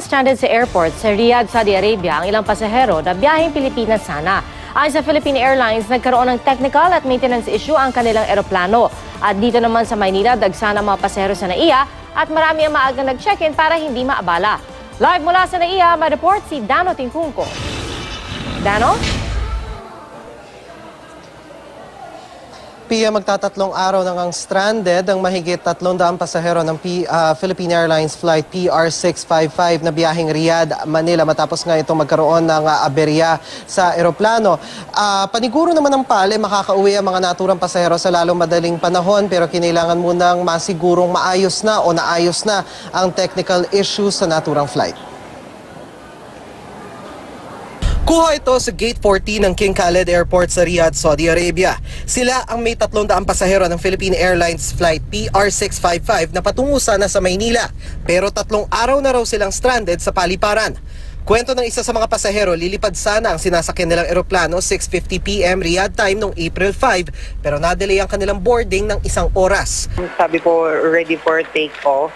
stranded sa airport sa Riyadh, Saudi Arabia ang ilang pasahero na biyaheng Pilipinas sana. Ayon sa Philippine Airlines, nagkaroon ng technical at maintenance issue ang kanilang eroplano. At dito naman sa Maynila, dagsana mga pasahero sa NAIA at marami ang maagang nag-check-in para hindi maabala. Live mula sa NAIA, may report si Dano Tingkungko. Dano? Pia, magtatatlong araw nang stranded ang mahigit 300 pasahero ng Philippine Airlines Flight PR655 na biyaheng Riyadh, Manila matapos nga itong magkaroon ng aberya sa eroplano. Paniguro naman ng PAL, makakauwi ang mga naturang pasahero sa lalong madaling panahon pero kinailangan munang masigurong maayos na o naayos na ang technical issues sa naturang flight. Kuha ito sa Gate 14 ng King Khaled Airport sa Riyadh, Saudi Arabia. Sila ang may 300 pasahero ng Philippine Airlines Flight PR655 na patungo sana sa Maynila. Pero 3 araw na raw silang stranded sa paliparan. Kwento ng isa sa mga pasahero, lilipad sana ang sinasakyan nilang eroplano 6:50 PM Riyadh time noong April 5 pero na-delay ang kanilang boarding ng 1 oras. Sabi po ready for take-off,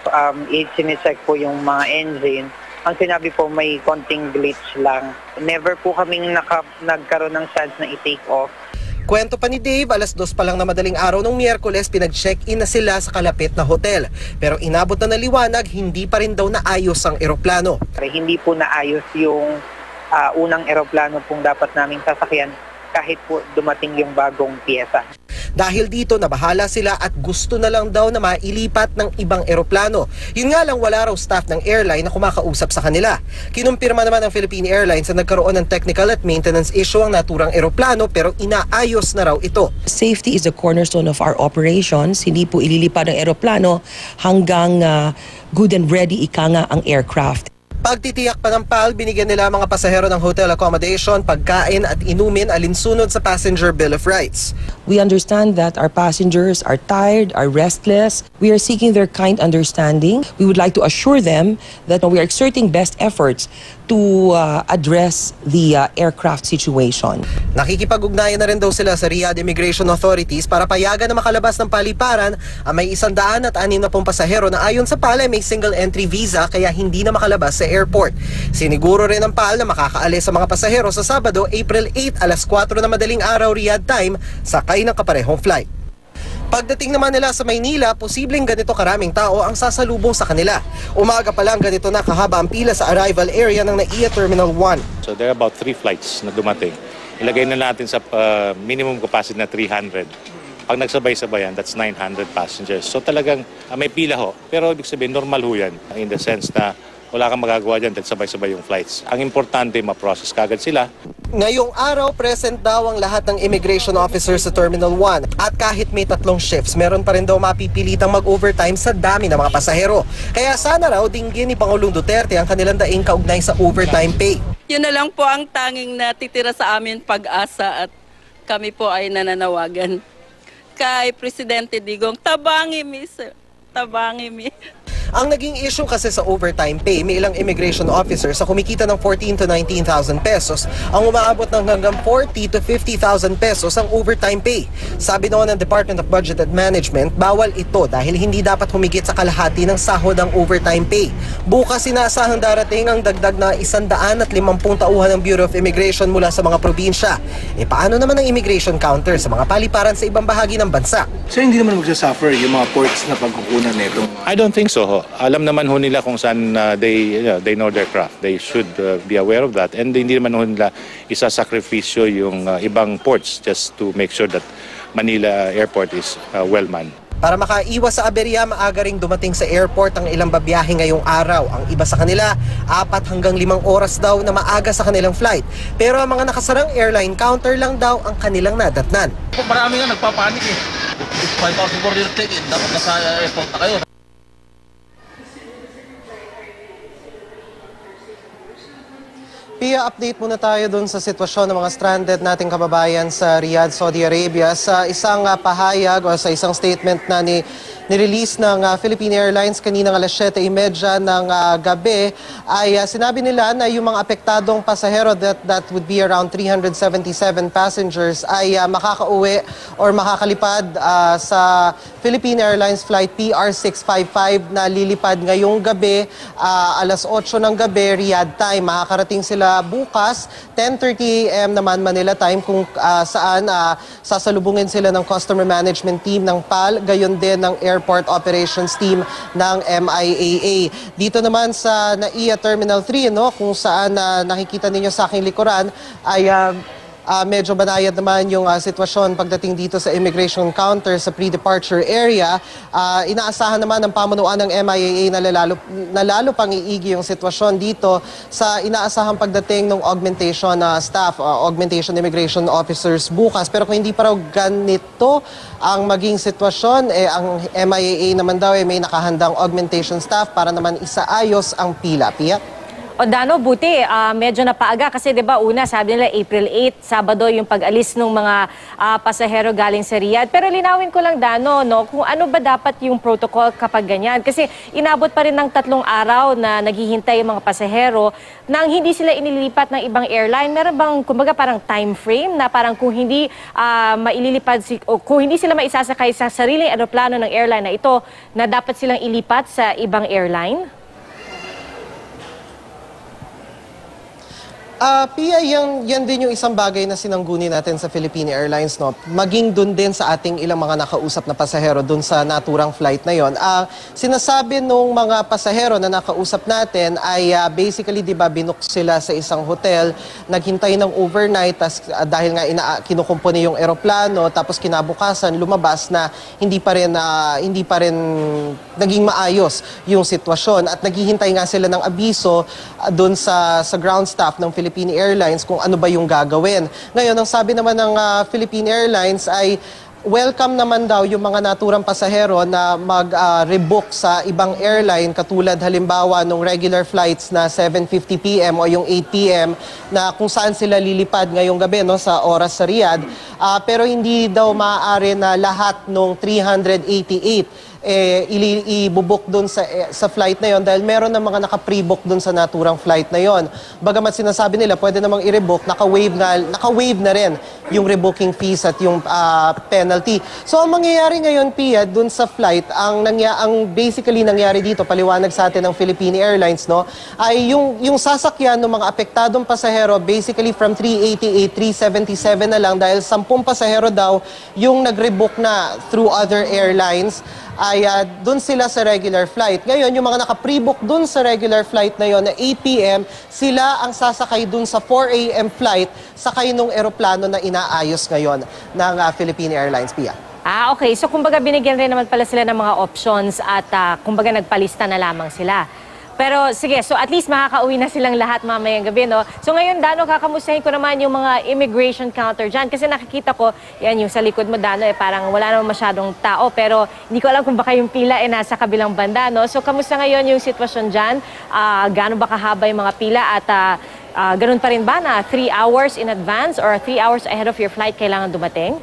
sinicheck po yung mga engine. Ang sinabi po may konting glitch lang. Never po kaming nagkaroon ng chance na i-take off. Kwento pa ni Dave, 2:00 pa lang na madaling araw ng Miyerkules, pinag-check-in na sila sa kalapit na hotel. Pero inabot na naliwanag, hindi pa rin daw naayos ang eroplano. Hindi po naayos yung unang eroplano pong dapat naming sasakyan kahit po dumating yung bagong piyesa. Dahil dito, nabahala sila at gusto na lang daw na mailipat ng ibang eroplano. Yun nga lang, wala raw staff ng airline na kumakausap sa kanila. Kinumpirma naman ng Philippine Airlines na nagkaroon ng technical at maintenance issue ang naturang eroplano pero inaayos na raw ito. Safety is the cornerstone of our operations. Hindi po ililipad ang eroplano hanggang good and ready ika nga ang aircraft. Pagtitiyak pa ng PAL, binigyan nila mga pasahero ng hotel accommodation, pagkain at inumin alinsunod sa Passenger Bill of Rights. We understand that our passengers are tired, are restless. We are seeking their kind understanding. We would like to assure them that we are exerting best efforts to address the aircraft situation. Nakikipag-ugnayan na rin daw sila sa Riyadh Immigration Authorities para payagan na makalabas ng paliparan ang may 160 pasahero na ayon sa PAL ay may single entry visa kaya hindi na makalabas sa airport. Siniguro rin ng PAL na makakaalis sa mga pasahero sa Sabado, April 8, 4:00 na madaling araw Riyadh time, sakay ng kaparehong flight. Pagdating naman nila sa Maynila, posibleng ganito karaming tao ang sasalubong sa kanila. Umaga pa lang ganito na kahaba ang pila sa arrival area ng NAIA Terminal 1. So there are about 3 flights na dumating. Ilagay na natin sa minimum capacity na 300. Pag nagsabay-sabayan, that's 900 passengers. So talagang may pila ho. Pero ibig sabihin, normal ho yan. In the sense na wala kang magagawa dyan dahil sabay-sabay yung flights. Ang importante, ma-process kagad sila. Ngayong araw, present daw ang lahat ng immigration officers sa Terminal 1. At kahit may 3 shifts, meron pa rin daw mapipilitang mag-overtime sa dami ng mga pasahero. Kaya sana raw dinggin ni Pangulong Duterte ang kanilang daing kaugnay sa overtime pay. Yun na lang po ang tanging natitira sa amin pag-asa at kami po ay nananawagan kay Presidente Digong, tabangi mi, sir. Tabangi mi. Ang naging issue kasi sa overtime pay, may ilang immigration officers sa kumikita ng 14,000 to 19,000 pesos ang umaabot ng hanggang 40,000 to 50,000 pesos ang overtime pay. Sabi noon ng Department of Budget and Management, bawal ito dahil hindi dapat humigit sa kalahati ng sahod ang overtime pay. Bukas sinasahang darating ang dagdag na 150 tauhan ng Bureau of Immigration mula sa mga probinsya. E paano naman ang immigration counter sa mga paliparan sa ibang bahagi ng bansa? So hindi naman magsasuffer yung mga ports na pagkukunan nito? I don't think so. Alam naman ho nila kung saan they know their craft. They should be aware of that. And hindi naman ho nila isasakripisyo yung ibang ports just to make sure that Manila Airport is well-manned. Para makaiwas sa aberya, maaga ring dumating sa airport ang ilang babiyahe ngayong araw. Ang iba sa kanila, 4 hanggang 5 oras daw na maaga sa kanilang flight. Pero ang mga nakasarang airline counter lang daw ang kanilang nadatnan. Marami nga nagpapanik eh. 5,000 for your ticket, dapat nasa airport na kayo. Pia, update muna tayo dun sa sitwasyon ng mga stranded nating kababayan sa Riyadh, Saudi Arabia. Sa isang pahayag o sa isang statement na ni nirelease ng Philippine Airlines kaninang alas 7:30 ng gabi, ay sinabi nila na yung mga apektadong pasahero, that would be around 377 passengers, ay makakauwi or makakalipad sa Philippine Airlines Flight PR655 na lilipad ngayong gabi, alas 8 ng gabi, Riyadh time. Makakarating sila bukas, 10:30 AM naman Manila time, kung saan sasalubungin sila ng Customer Management Team ng PAL, gayon din ng Airport Operations Team ng MIAA. Dito naman sa NAIA Terminal 3, kung saan nakikita ninyo sa aking likuran, ay medyo banayad naman yung sitwasyon pagdating dito sa immigration counter sa pre-departure area. Inaasahan naman ng pamunuan ng MIAA na lalo pang iigi yung sitwasyon dito sa inaasahang pagdating ng augmentation staff, augmentation immigration officers bukas. Pero kung hindi pa raw ganito ang maging sitwasyon, ang MIAA naman daw may nakahandang augmentation staff para naman isaayos ang pila. Pia? O Dano, buti, medyo napaaga kasi 'di ba una sabi nila April 8, Sabado yung pag-alis ng mga pasahero galing sa Riyadh. Pero linawin ko lang Dano, kung ano ba dapat yung protocol kapag ganyan. Kasi inabot pa rin ng 3 araw na naghihintay yung mga pasahero nang hindi sila inililipat ng ibang airline. Meron bang kumbaga parang time frame na parang kung hindi maililipad o kung hindi sila maisasakay sa sariling eroplano ng airline na ito, na dapat silang ilipat sa ibang airline? Pia, yan din yung isang bagay na sinangguni natin sa Philippine Airlines, maging dun din sa ating ilang mga nakausap na pasahero dun sa naturang flight na yon. Sinasabi nung mga pasahero na nakausap natin ay basically, di ba, binook sila sa isang hotel, naghintay ng overnight, dahil nga kinukumpuni yung eroplano, tapos kinabukasan lumabas na hindi pa rin naging maayos yung sitwasyon, at naghihintay nga sila ng abiso dun sa ground staff ng Philippine Airlines kung ano ba yung gagawin. Ngayon, ang sabi naman ng Philippine Airlines ay welcome naman daw yung mga naturang pasahero na mag-rebook sa ibang airline, katulad halimbawa nung regular flights na 7:50 PM o yung 8 PM na kung saan sila lilipad ngayong gabi sa oras sa Riyadh. Pero hindi daw maaari na lahat nung 388 ibubuk dun sa flight na yon, dahil meron ng mga naka-pre-book dun sa naturang flight na yon. Bagamat sinasabi nila pwede namang i-rebook, naka-waive na rin yung rebooking fees at yung penalty. So ang mangyayari ngayon, Pia, dun sa flight, ang basically nangyari dito, paliwanag sa atin ng Philippine Airlines, ay yung sasakyan ng mga apektadong pasahero, basically from 388, 377 na lang, dahil 10 pasahero daw yung nag-rebook na through other airlines, ay dun sila sa regular flight. Ngayon, yung mga naka-pre-book dun sa regular flight na yon na 8 PM, sila ang sasakay dun sa 4 AM flight, sakay nung eroplano na inaayos ngayon ng Philippine Airlines, Pia. Okay. So kumbaga binigyan rin naman pala sila ng mga options at kumbaga nagpalista na lamang sila. Pero sige, so at least makakauwi na silang lahat mamayang gabi, So ngayon, Dano, kakamustahin ko naman yung mga immigration counter dyan. Kasi nakikita ko, yan yung sa likod mo, Dano, parang wala naman masyadong tao. Pero hindi ko alam kung baka yung pila nasa kabilang banda, So kamusta ngayon yung sitwasyon dyan? Gaano ba kahaba yung mga pila? At ganun pa rin ba na 3 hours in advance or 3 hours ahead of your flight kailangan dumating?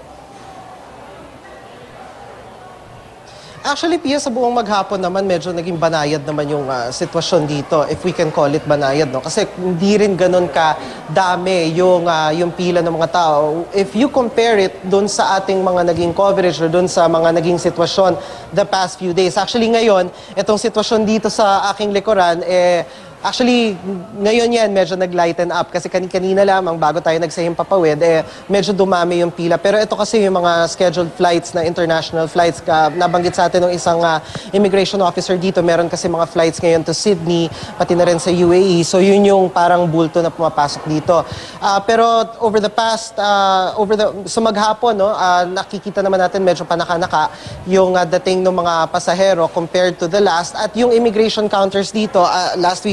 Actually, Pia, sa buong maghapon naman, medyo naging banayad naman yung sitwasyon dito, if we can call it banayad, Kasi hindi rin ganun ka-dami yung pila ng mga tao. If you compare it dun sa ating mga naging coverage or dun sa mga naging sitwasyon the past few days. Actually, ngayon, itong sitwasyon dito sa aking likuran, actually, ngayon yan, medyo nag-lighten up kasi kanina lamang bago tayo nagsahimpapawid, medyo dumami yung pila. Pero ito kasi yung mga scheduled flights na international flights, nabanggit sa atin ng isang immigration officer dito, meron kasi mga flights ngayon to Sydney, pati na rin sa UAE. So yun yung parang bulto na pumapasok dito. Pero over the past, sa maghapon, nakikita naman natin medyo panaka-naka yung dating ng mga pasahero compared to the last. At yung immigration counters dito, last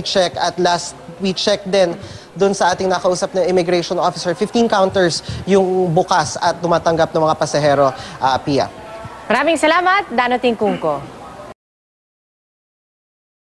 we checked din doon sa ating nakausap na immigration officer, 15 counters yung bukas at tumatanggap ng mga pasahero, Pia. Maraming salamat, Dano Tingkungko.